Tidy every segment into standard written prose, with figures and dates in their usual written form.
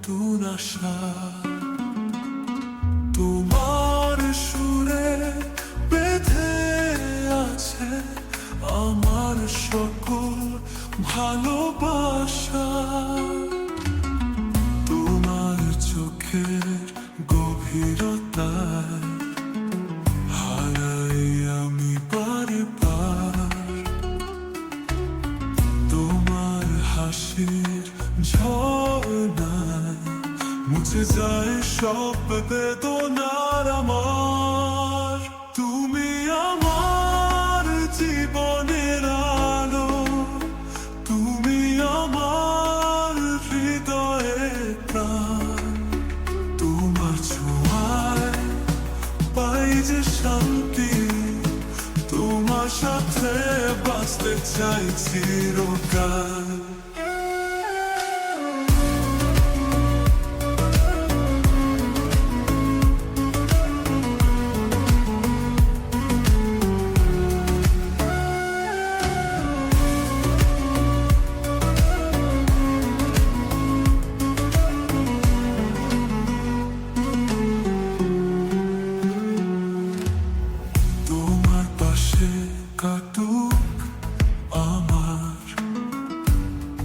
নতুন আশা। তোমার সুরে বেঁধে আছে আমার সকল ভালোবাসা। তোমার চোখের গভীরতায় হারাই আমি বারবার। তোমার হাসির ঝর্ণায় মুছে যায় সব বেদনার আমার। তুমি আমার জীবনের আলো, তুমি আমার হৃদয়ের প্রাণ। তোমার ছোঁয়ায় পাই যে শান্তি, তোমার সাথে বাঁচতে চাই চিরকাল। তোমার পাশে কাটুক আমার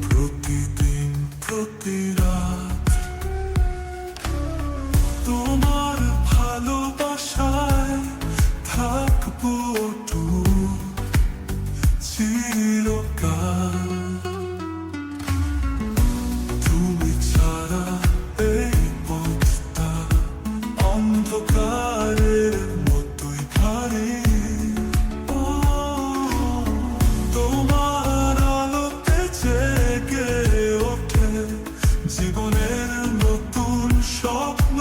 প্রতিদিন প্রতি রাত। তোমার ভালোবাসায় থাকবো চিরকাল। তুমি ছাড়া এই পথটা অন্ধকারের মতোই ভারী। তোমার আলোতে জেগে ওঠে জীবনের নতুন স্বপ্ন।